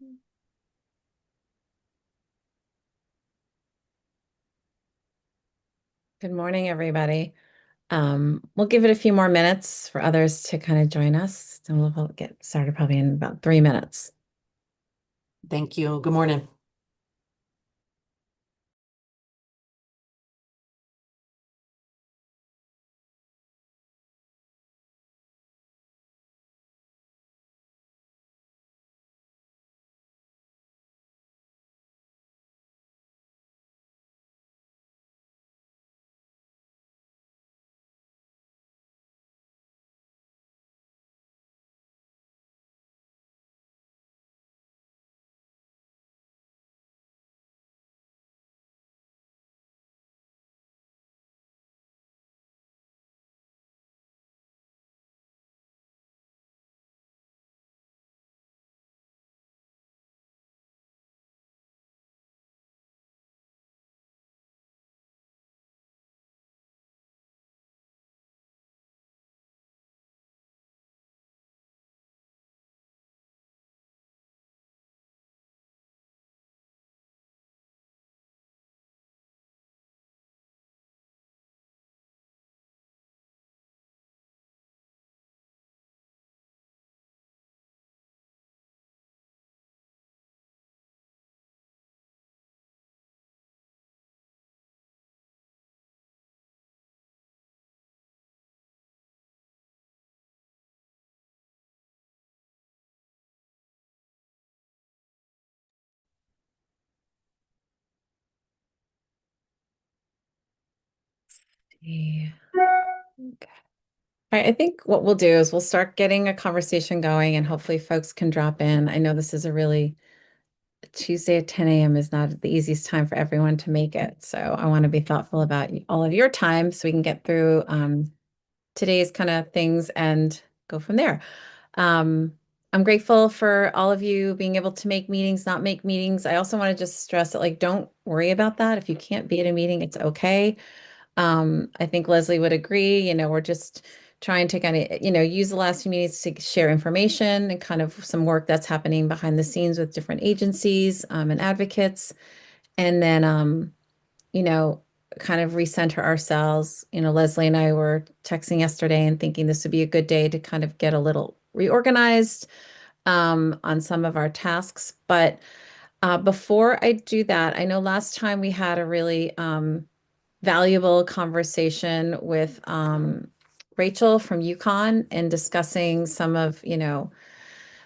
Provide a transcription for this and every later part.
Good morning, everybody. We'll give it a few more minutes for others to kind of join us. And we'll get started probably in about 3 minutes. Thank you. Good morning. Yeah. Okay. All right, I think what we'll do is we'll start getting a conversation going and hopefully folks can drop in. I know this is a really Tuesday at 10 a.m. is not the easiest time for everyone to make it. So I want to be thoughtful about all of your time so we can get through today's kind of things and go from there. Um, I'm grateful for all of you being able to make meetings, not make meetings. I also want to just stress that, like, don't worry about that. If you can't be at a meeting, it's okay. I think Leslie would agree. We're just trying to kind of, use the last few meetings to share information and kind of some work that's happening behind the scenes with different agencies and advocates. And then, you know, kind of recenter ourselves. Leslie and I were texting yesterday and thinking this would be a good day to kind of get a little reorganized on some of our tasks. But before I do that, I know last time we had a really valuable conversation with Rachel from UConn and discussing some of, the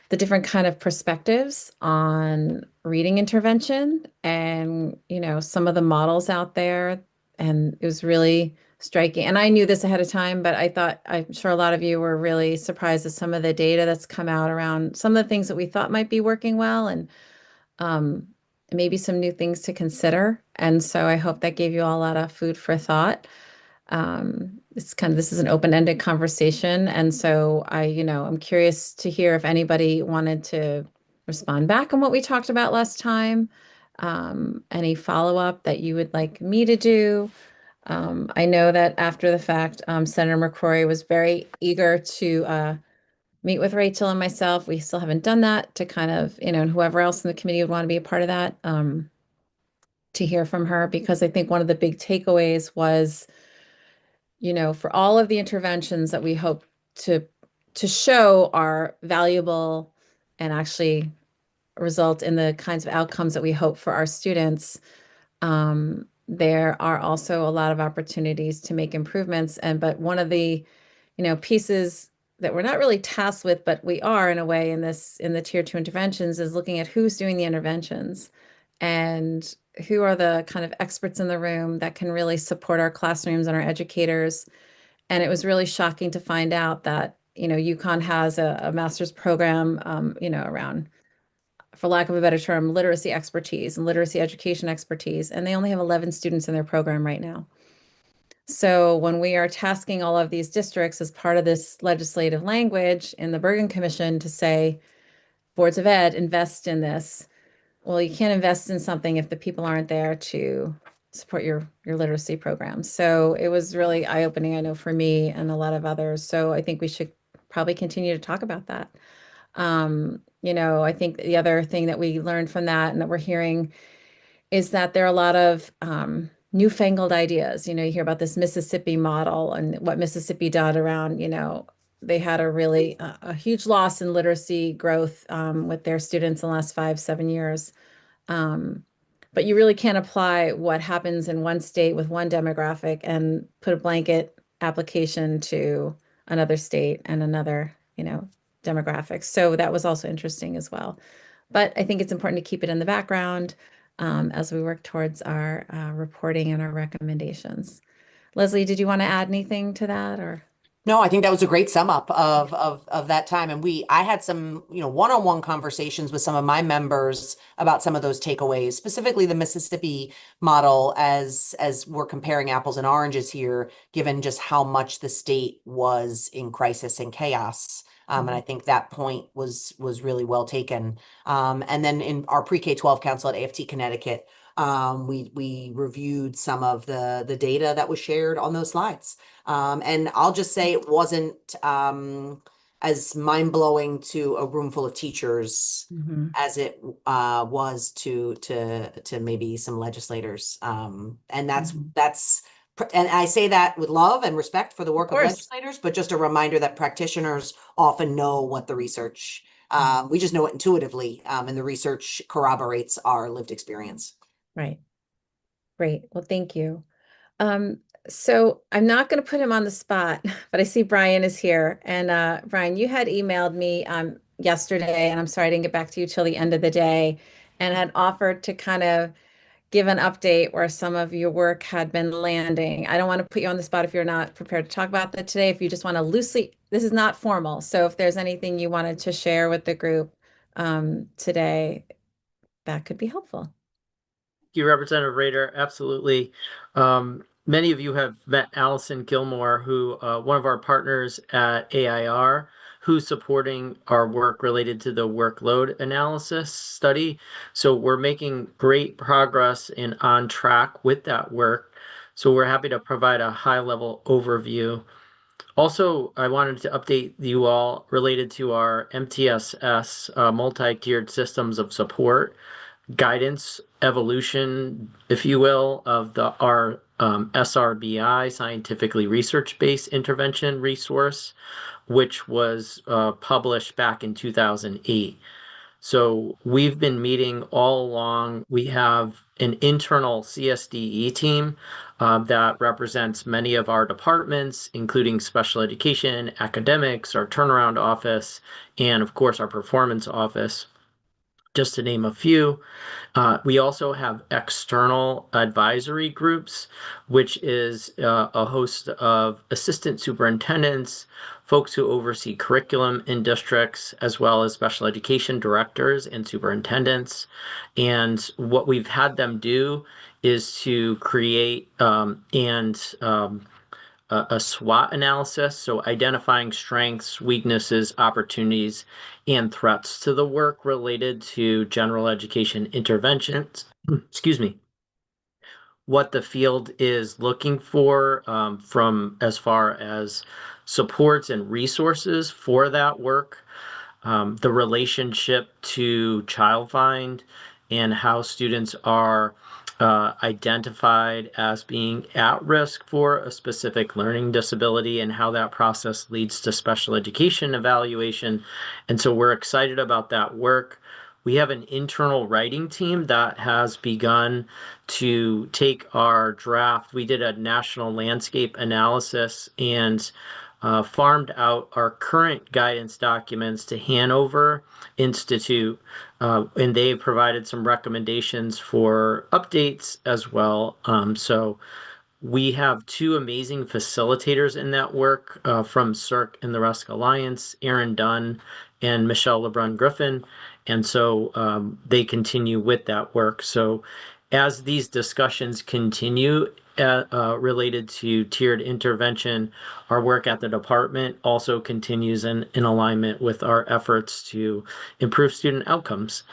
different kind of perspectives on reading intervention and, some of the models out there. And it was really striking. And I knew this ahead of time, but I'm sure a lot of you were really surprised at some of the data that's come out around some of the things that we thought might be working well and um, maybe some new things to consider. And so I hope that gave you all a lot of food for thought. This is an open-ended conversation. And so I'm curious to hear if anybody wanted to respond back on what we talked about last time. Any follow-up that you would like me to do. I know that after the fact, Senator McCrory was very eager to meet with Rachel and myself. We still haven't done that to kind of, and whoever else in the committee would want to be a part of that, to hear from her, because I think one of the big takeaways was, for all of the interventions that we hope to show are valuable and actually result in the kinds of outcomes that we hope for our students, there are also a lot of opportunities to make improvements. But one of the, pieces that we're not really tasked with, but we are in a way in the tier two interventions, is looking at who's doing the interventions and who are the kind of experts in the room that can really support our classrooms and our educators. And it was really shocking to find out that, UConn has a master's program, around, for lack of a better term, literacy expertise and literacy education expertise, and they only have 11 students in their program right now. So when we are tasking all of these districts as part of this legislative language in the Bergen Commission to say, boards of ed, invest in this. Well, you can't invest in something if the people aren't there to support your literacy programs. So it was really eye-opening, I know, for me and a lot of others. So I think we should probably continue to talk about that. I think the other thing that we learned from that and that we're hearing is that there are a lot of newfangled ideas. You hear about this Mississippi model and what Mississippi did around, they had a huge loss in literacy growth with their students in the last 5, 7 years. Um, but you really can't apply what happens in one state with one demographic and put a blanket application to another state and another, demographic. So that was also interesting as well. But I think it's important to keep it in the background as we work towards our reporting and our recommendations. Leslie, did you want to add anything to that or? No, I think that was a great sum up of that time. And I had some, one-on-one conversations with some of my members about some of those takeaways, specifically the Mississippi model as we're comparing apples and oranges here, given just how much the state was in crisis and chaos. And I think that point was really well taken. And then in our pre-K 12 council at AFT Connecticut, we reviewed some of the data that was shared on those slides. And I'll just say it wasn't as mind-blowing to a room full of teachers Mhm. as it was to maybe some legislators. And Mhm. and I say that with love and respect for the Of work of course. legislators, but just a reminder that practitioners often know what the research, Mhm. we just know it intuitively, and the research corroborates our lived experience. Right. Great. Well, thank you. Um, so I'm not going to put him on the spot, but I see Brian is here. And Brian, you had emailed me yesterday, and I'm sorry I didn't get back to you till the end of the day, and had offered to kind of give an update where some of your work had been landing. I don't want to put you on the spot if you're not prepared to talk about that today. If you just want to loosely, this is not formal. So if there's anything you wanted to share with the group today, that could be helpful. You, Representative Rader. Absolutely. Many of you have met Allison Gilmore, who one of our partners at AIR, who's supporting our work related to the workload analysis study. So we're making great progress and on track with that work. So we're happy to provide a high-level overview. Also, I wanted to update you all related to our MTSS multi-tiered systems of support guidance evolution, if you will, of our SRBI, scientifically research-based intervention resource, which was published back in 2008. So we've been meeting all along. We have an internal CSDE team that represents many of our departments, including special education, academics, our turnaround office, and of course our performance office, just to name a few. We also have external advisory groups, which is a host of assistant superintendents, folks who oversee curriculum in districts, as well as special education directors and superintendents. And what we've had them do is to create a SWOT analysis, so identifying strengths, weaknesses, opportunities, and threats to the work related to general education interventions. Excuse me. What the field is looking for from as far as supports and resources for that work, the relationship to Child Find and how students are identified as being at risk for a specific learning disability and how that process leads to special education evaluation. And so we're excited about that work. We have an internal writing team that has begun to take our draft. We did a national landscape analysis and farmed out our current guidance documents to Hanover Institute, and they provided some recommendations for updates as well. So we have two amazing facilitators in that work from CERC and the Rusk Alliance, Aaron Dunn and Michelle LeBrun Griffin. And so they continue with that work. So as these discussions continue related to tiered intervention, our work at the department also continues in alignment with our efforts to improve student outcomes.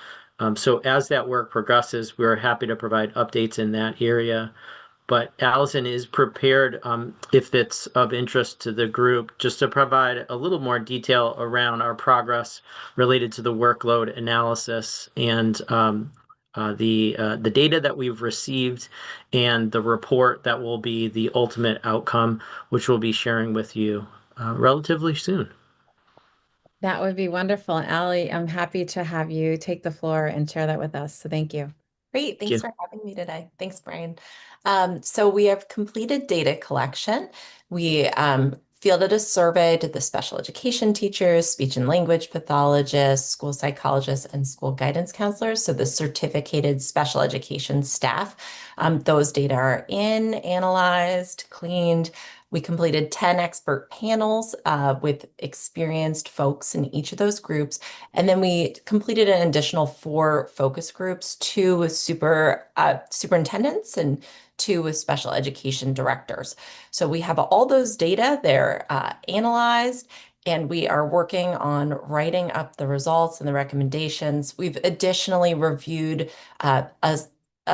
So as that work progresses, we're happy to provide updates in that area. but Allison is prepared, if it's of interest to the group, just to provide a little more detail around our progress related to the workload analysis and the data that we've received and the report that will be the ultimate outcome, which we'll be sharing with you relatively soon. That would be wonderful. Allie, I'm happy to have you take the floor and share that with us. So thank you. Great. Thank Thanks you. for having me today. Thanks, Brian. So we have completed data collection. We fielded a survey to the special education teachers, speech and language pathologists, school psychologists, and school guidance counselors. So the certificated special education staff. Those data are in, analyzed, cleaned. We completed 10 expert panels with experienced folks in each of those groups. And then we completed an additional 4 focus groups, 2 with superintendents and 2 with special education directors. So we have all those data, they're analyzed, and we are working on writing up the results and the recommendations. We've additionally reviewed a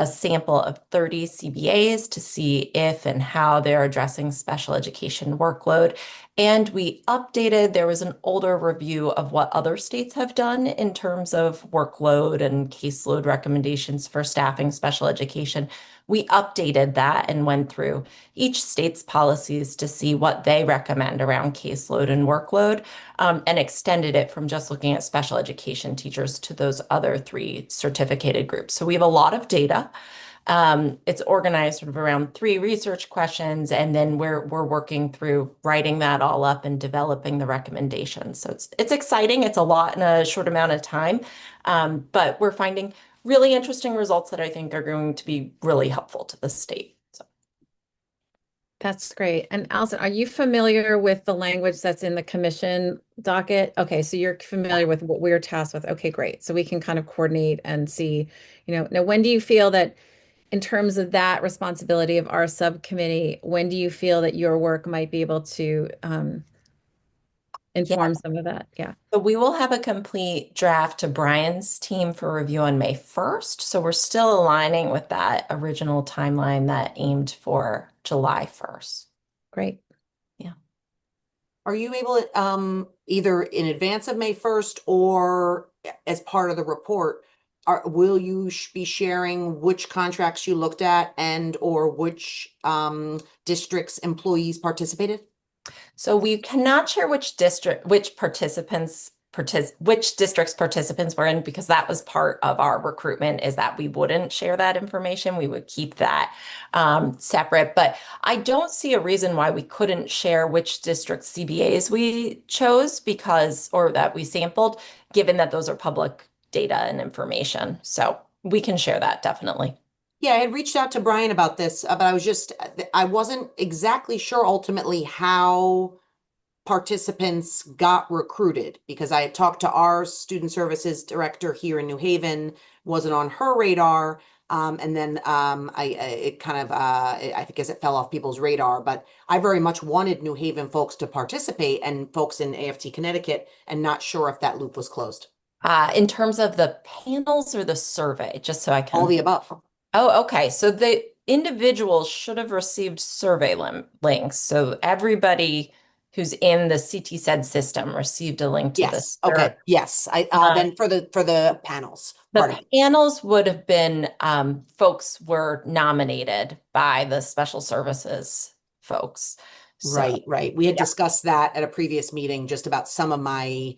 sample of 30 CBAs to see if and how they're addressing special education workload. And we updated, there was an older review of what other states have done in terms of workload and caseload recommendations for staffing special education. We updated that and went through each state's policies to see what they recommend around caseload and workload, and extended it from just looking at special education teachers to those other 3 certificated groups. So we have a lot of data. It's organized sort of around 3 research questions, and then we're working through writing that all up and developing the recommendations. So it's exciting. It's a lot in a short amount of time, but we're finding really interesting results that I think are going to be really helpful to the state. So. That's great. And Allison, are you familiar with the language that's in the commission docket? Okay, so you're familiar with what we're tasked with. Okay, great. So we can kind of coordinate and see, now when do you feel that in terms of that responsibility of our subcommittee, when do you feel that your work might be able to inform some of that? Yeah. So we will have a complete draft to Brian's team for review on May 1st. So we're still aligning with that original timeline that aimed for July 1st. Great. Yeah. Are you able to, either in advance of May 1st or as part of the report, will you be sharing which contracts you looked at and or which districts employees participated? So we cannot share which districts participants were in, because that was part of our recruitment, is that we wouldn't share that information. We would keep that separate. But I don't see a reason why we couldn't share which district CBAs we chose, or that we sampled, given that those are public data and information. So we can share that definitely. Yeah, I had reached out to Brian about this, but I wasn't exactly sure ultimately how participants got recruited, because I had talked to our student services director here in New Haven, wasn't on her radar. And then it kind of, I think as it fell off people's radar, but I very much wanted New Haven folks to participate and folks in AFT Connecticut, and not sure if that loop was closed. In terms of the panels or the survey, just so I can. All the above. Oh, okay. So the individuals should have received survey links. So everybody who's in the CT SED system received a link to Yes. the Okay. Yes. Then for the panels. The panels would have been folks were nominated by the special services folks. So, Right. We had discussed that at a previous meeting, just about some of my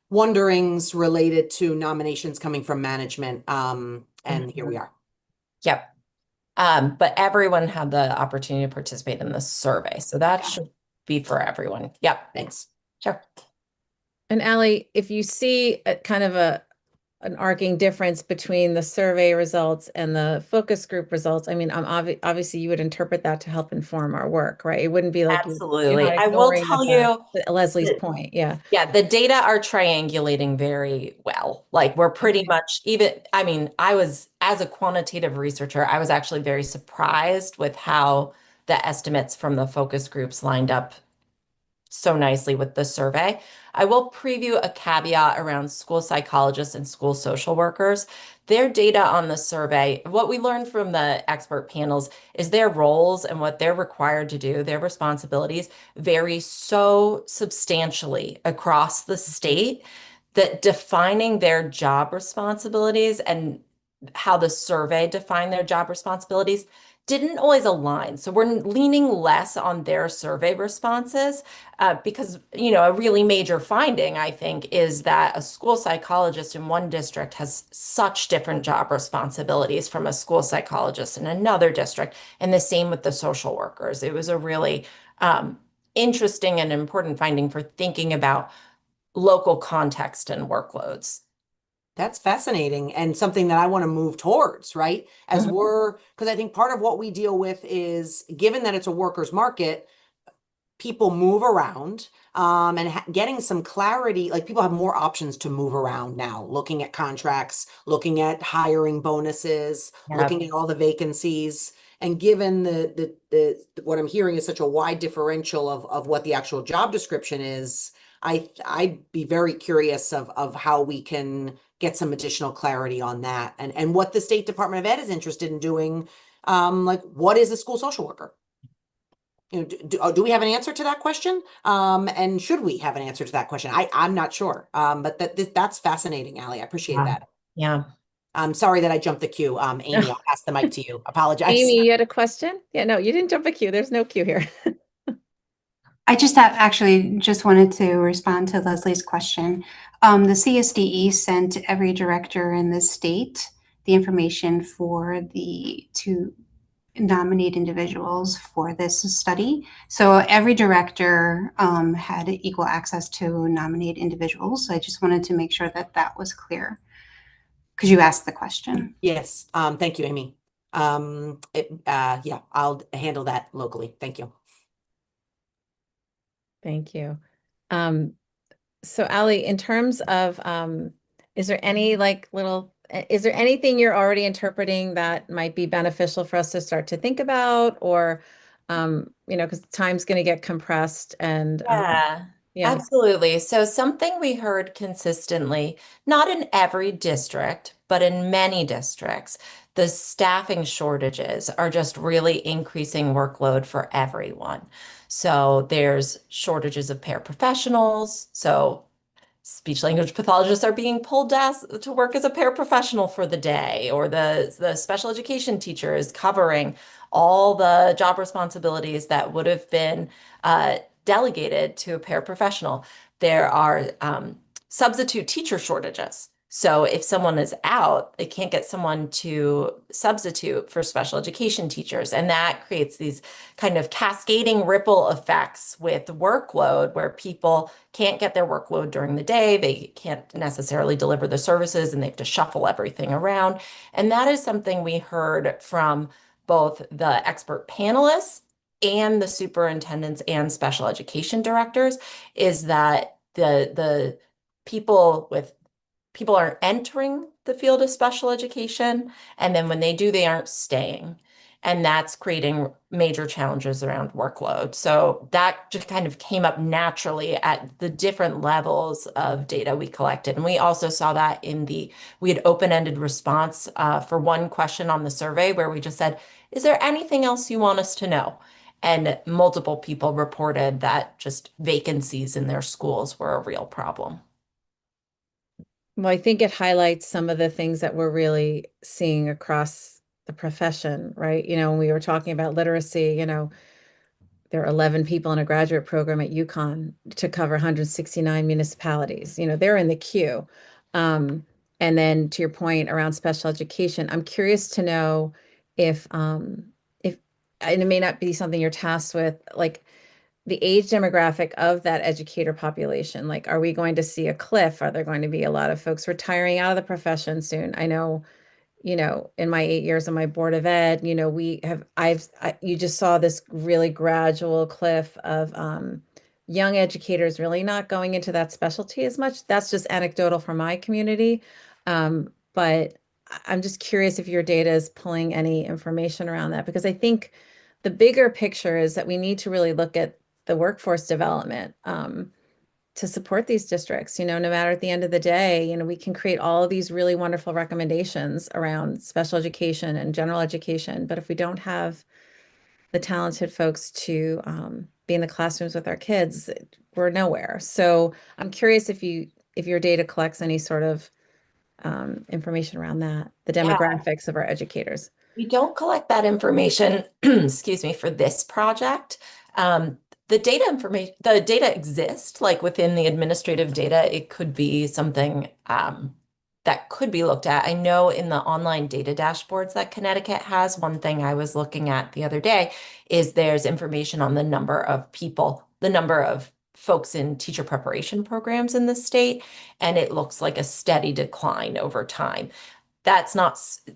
wonderings related to nominations coming from management. And here we are. Yep. But everyone had the opportunity to participate in the survey. So that should be for everyone. Yep. Thanks. Sure. And Allie, if you see a kind of an arcing difference between the survey results and the focus group results, I mean, obviously you would interpret that to help inform our work, right? It wouldn't be like Absolutely. you're not I will ignoring tell you Leslie's point. Yeah. Yeah, the data are triangulating very well. Like we're pretty much I was, as a quantitative researcher, I was actually very surprised with how the estimates from the focus groups lined up so nicely with the survey. I will preview a caveat around school psychologists and school social workers. Their data on the survey, what we learned from the expert panels is their roles and what they're required to do, their responsibilities vary so substantially across the state that defining their job responsibilities and how the survey defined their job responsibilities didn't always align. So we're leaning less on their survey responses because, a really major finding, I think, is that a school psychologist in one district has such different job responsibilities from a school psychologist in another district, and the same with the social workers. It was a really interesting and important finding for thinking about local context and workloads. That's fascinating and something that I want to move towards, right? Because I think part of what we deal with is given that it's a workers' market, people move around and getting some clarity, like people have more options to move around now, looking at contracts, looking at hiring bonuses, Yeah. looking at all the vacancies. And given the what I'm hearing is such a wide differential of what the actual job description is, I'd be very curious of how we can get some additional clarity on that and what the State Department of Ed is interested in doing. Like what is a school social worker? Do we have an answer to that question? And should we have an answer to that question? I'm not sure. But that's fascinating, Allie. I appreciate Yeah. that. Yeah. I'm sorry that I jumped the queue. Amy, I'll pass the mic to you. Apologize. Amy, you had a question? Yeah, no, you didn't jump a queue. There's no queue here. I actually just wanted to respond to Leslie's question. The CSDE sent every director in the state the information to nominate individuals for this study. So every director had equal access to nominate individuals. So I just wanted to make sure that that was clear because you asked the question. Yes. Thank you, Amy. Yeah, I'll handle that locally. Thank you. Thank you. So Allie, in terms of, is there any is there anything you're already interpreting that might be beneficial for us to start to think about or, because time's going to get compressed and, Yeah, yeah. absolutely. So something we heard consistently, not in every district, but in many districts, the staffing shortages are just really increasing workload for everyone. So there's shortages of paraprofessionals. So speech language pathologists are being pulled to work as a paraprofessional for the day, or the special education teacher is covering all the job responsibilities that would have been delegated to a paraprofessional. There are substitute teacher shortages. So if someone is out, they can't get someone to substitute for special education teachers. And that creates these kind of cascading ripple effects with workload where people can't get their workload during the day. They can't necessarily deliver the services and they have to shuffle everything around. And that is something we heard from both the expert panelists and the superintendents and special education directors is that the people are entering the field of special education, and then when they do, they aren't staying. And that's creating major challenges around workload. So that just kind of came up naturally at the different levels of data we collected. And we also saw that we had open-ended response for one question on the survey where we just said, is there anything else you want us to know? And multiple people reported that just vacancies in their schools were a real problem. Well, I think it highlights some of the things that we're really seeing across the profession, right? When we were talking about literacy, there are 11 people in a graduate program at UConn to cover 169 municipalities. They're in the queue. And then to your point around special education, I'm curious to know if, and it may not be something you're tasked with, like the age demographic of that educator population. Like, are we going to see a cliff? Are there going to be a lot of folks retiring out of the profession soon? I know, in my 8 years on my board of ed, you just saw this really gradual cliff of young educators really not going into that specialty as much. That's just anecdotal from my community. But I'm just curious if your data is pulling any information around that, because I think the bigger picture is that we need to really look at the workforce development to support these districts. No matter at the end of the day, we can create all of these really wonderful recommendations around special education and general education. But if we don't have the talented folks to be in the classrooms with our kids, we're nowhere. So I'm curious if your data collects any sort of information around that, the demographics of our educators. We don't collect that information, excuse me, for this project. The data exists, like within the administrative data, it could be something that could be looked at. I know in the online data dashboards that Connecticut has, one thing I was looking at the other day is there's information on the number of people, the number of folks in teacher preparation programs in the state, and it looks like a steady decline over time.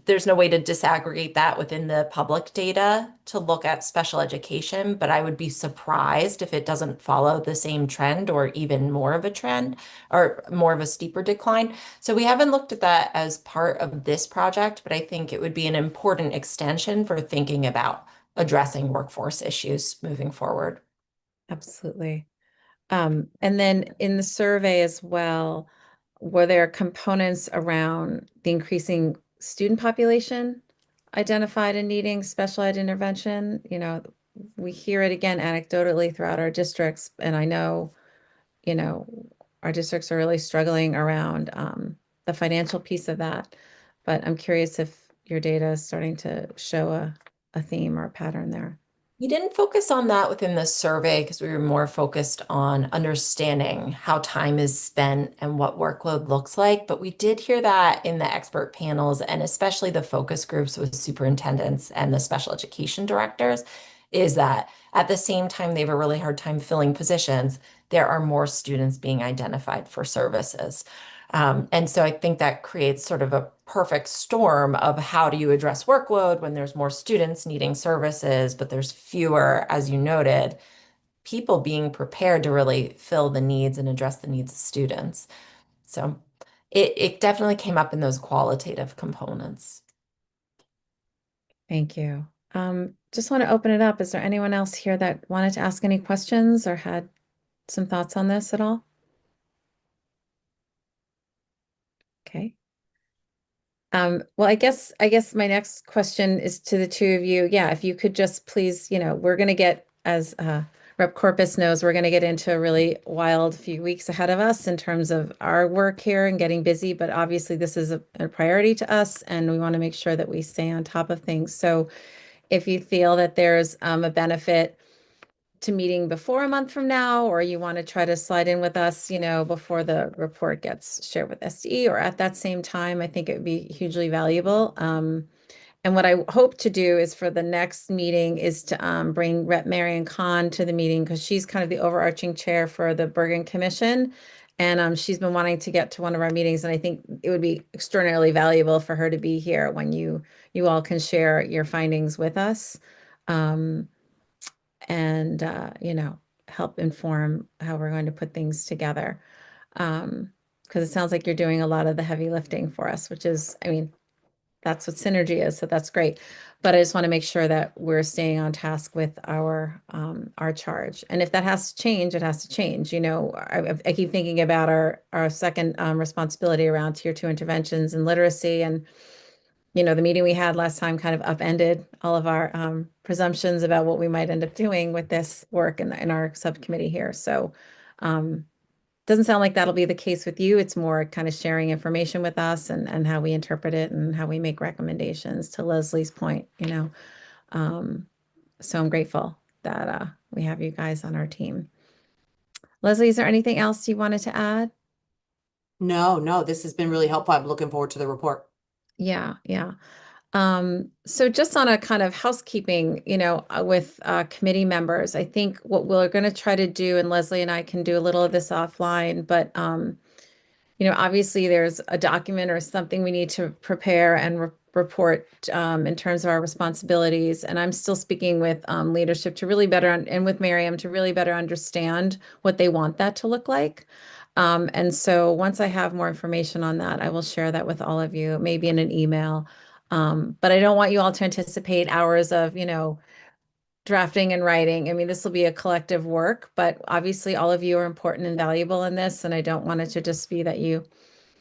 There's no way to disaggregate that within the public data to look at special education, but I would be surprised if it doesn't follow the same trend or even more of a trend or more of a steeper decline. So we haven't looked at that as part of this project, but I think it would be an important extension for thinking about addressing workforce issues moving forward. Absolutely. And then in the survey as well, were there components around the increasing student population identified and needing special ed intervention? We hear it again anecdotally throughout our districts, and I know, our districts are really struggling around the financial piece of that. But I'm curious if your data is starting to show a theme or a pattern there. We didn't focus on that within the survey because we were more focused on understanding how time is spent and what workload looks like. But we did hear that in the expert panels and especially the focus groups with superintendents and the special education directors, is that at the same time they have a really hard time filling positions, there are more students being identified for services. And so I think that creates sort of a perfect storm of how do you address workload when there's more students needing services, but there's fewer, as you noted, people being prepared to really fill the needs and address the needs of students. So it definitely came up in those qualitative components. Thank you. Just want to open it up. Is there anyone else here that wanted to ask any questions or had some thoughts on this at all? Okay. Well, I guess my next question is to the two of you. Yeah, if you could just please, we're going to get, as Rep. Corpus knows, we're going to get into a really wild few weeks ahead of us in terms of our work here and getting busy. But obviously, this is a priority to us, and we want to make sure that we stay on top of things. So if you feel that there's a benefit to meeting before a month from now, or you want to try to slide in with us, before the report gets shared with SDE or at that same time, I think it would be hugely valuable. And what I hope to do is for the next meeting is to bring Rep. Marion Kahn to the meeting because she's kind of the overarching chair for the Bergen Commission. And she's been wanting to get to one of our meetings. And I think it would be extraordinarily valuable for her to be here when you all can share your findings with us. And help inform how we're going to put things together. Because it sounds like you're doing a lot of the heavy lifting for us, which is, that's what synergy is. So that's great. But I just want to make sure that we're staying on task with our charge. And if that has to change, it has to change. I keep thinking about our second responsibility around tier 2 interventions and literacy. And the meeting we had last time kind of upended all of our presumptions about what we might end up doing with this work in our subcommittee here. So doesn't sound like that'll be the case with you. It's more kind of sharing information with us and how we interpret it and how we make recommendations, to Leslie's point, So I'm grateful that we have you guys on our team. Leslie, is there anything else you wanted to add? No, this has been really helpful. I'm looking forward to the report. Yeah. So just on a kind of housekeeping, with committee members, I think what we're going to try to do, and Leslie and I can do a little of this offline, but obviously there's a document or something we need to prepare and report in terms of our responsibilities. And I'm still speaking with leadership to really better, and with Miriam to really better understand what they want that to look like. And so once I have more information on that, I will share that with all of you, maybe in an email. But I don't want you all to anticipate hours of, drafting and writing. I mean, this will be a collective work, but obviously all of you are important and valuable in this. And I don't want it to just be that you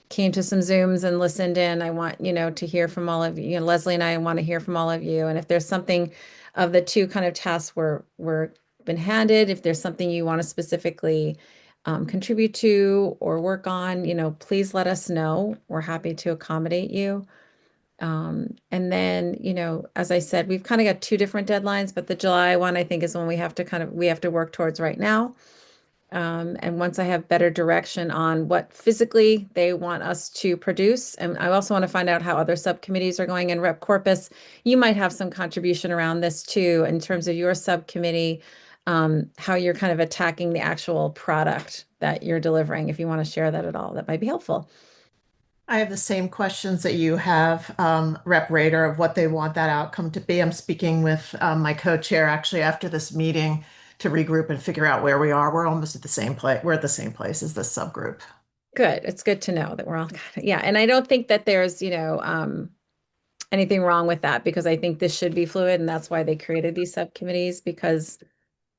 came to some Zooms and listened in. I want, to hear from all of you. Leslie and I want to hear from all of you. And if there's something of the two kind of tasks we're been handed, if there's something you want to specifically contribute to or work on, please let us know. We're happy to accommodate you. And then, as I said, we've kind of got two different deadlines, but the July one, I think, is when we have to work towards right now. And once I have better direction on what physically they want us to produce, and I also want to find out how other subcommittees are going in Rep Corpus. You might have some contribution around this too, in terms of your subcommittee, how you're kind of attacking the actual product that you're delivering. If you want to share that at all, that might be helpful. I have the same questions that you have, Rep Rader, of what they want that outcome to be. I'm speaking with my co-chair actually after this meeting to regroup and figure out where we are. We're almost at the same place. We're at the same place as this subgroup. Good. It's good to know that we're all yeah. And I don't think that there's, anything wrong with that, because I think this should be fluid, and that's why they created these subcommittees, because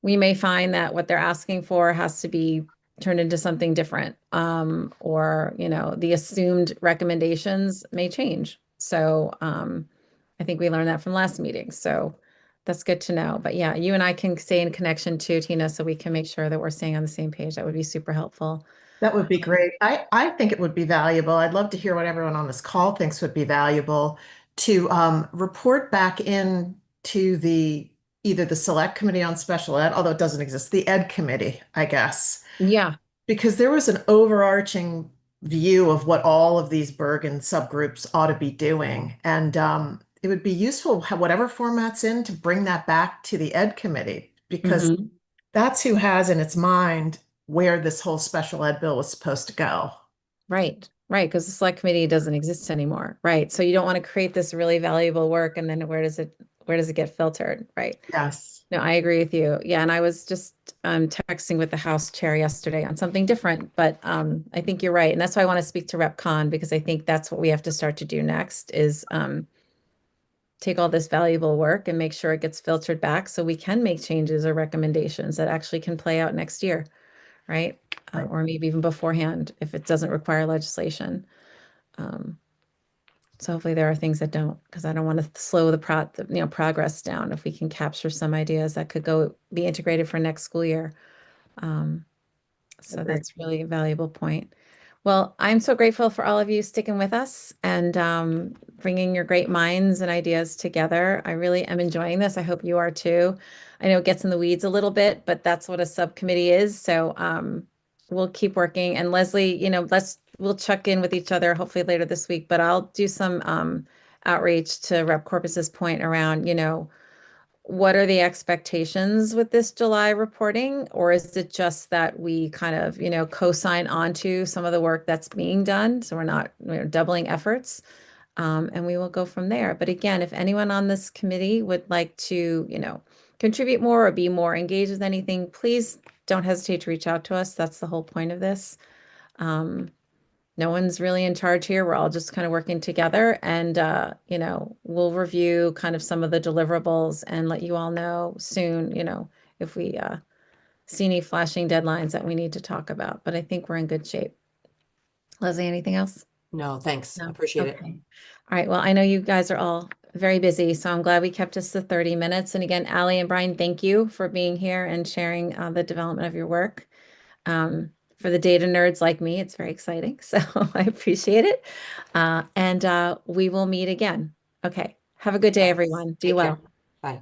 we may find that what they're asking for has to be turned into something different, or the assumed recommendations may change. So I think we learned that from last meeting, so that's good to know. But yeah, you and I can stay in connection too, Tina, so we can make sure that we're staying on the same page. That would be super helpful. That would be great. I think it would be valuable. I'd love to hear what everyone on this call thinks would be valuable to report back in to either the Select Committee on Special Ed, although it doesn't exist, the Ed Committee, I guess. Yeah. Because there was an overarching view of what all of these Bergen subgroups ought to be doing. And it would be useful, whatever format's in, to bring that back to the Ed Committee, because that's who has in its mind where this whole special ed bill was supposed to go. Right, because the select committee doesn't exist anymore. Right. So you don't want to create this really valuable work and then where does it get filtered? Right. Yes. No, I agree with you. Yeah. And I was just texting with the House chair yesterday on something different, but I think you're right. And that's why I want to speak to Rep Con, because I think that's what we have to start to do next is take all this valuable work and make sure it gets filtered back so we can make changes or recommendations that actually can play out next year. Right. Or maybe even beforehand if it doesn't require legislation. So hopefully there are things that don't, because I don't want to slow the progress down. If we can capture some ideas that could be integrated for next school year. So Agreed. that's really a valuable point. Well, I'm so grateful for all of you sticking with us and bringing your great minds and ideas together. I really am enjoying this. I hope you are too. I know it gets in the weeds a little bit, but that's what a subcommittee is. So we'll keep working. And Leslie, we'll check in with each other hopefully later this week, but I'll do some outreach to Rep Corpus's point around, what are the expectations with this July reporting? Or is it just that we kind of, co-sign onto some of the work that's being done? So we're not doubling efforts. And we will go from there. But again, if anyone on this committee would like to, contribute more or be more engaged with anything, please don't hesitate to reach out to us. That's the whole point of this. No one's really in charge here. We're all just kind of working together and, we'll review kind of some of the deliverables and let you all know soon, if we see any flashing deadlines that we need to talk about. But I think we're in good shape. Leslie, anything else? No, thanks. No? Appreciate it. Okay. All right. Well, I know you guys are all very busy, so I'm glad we kept us to 30 minutes. And again, Allie and Brian, thank you for being here and sharing the development of your work. For the data nerds like me, it's very exciting. So I appreciate it. And we will meet again. Okay. Have a good day, Thanks. everyone. Do Take care. well. Bye.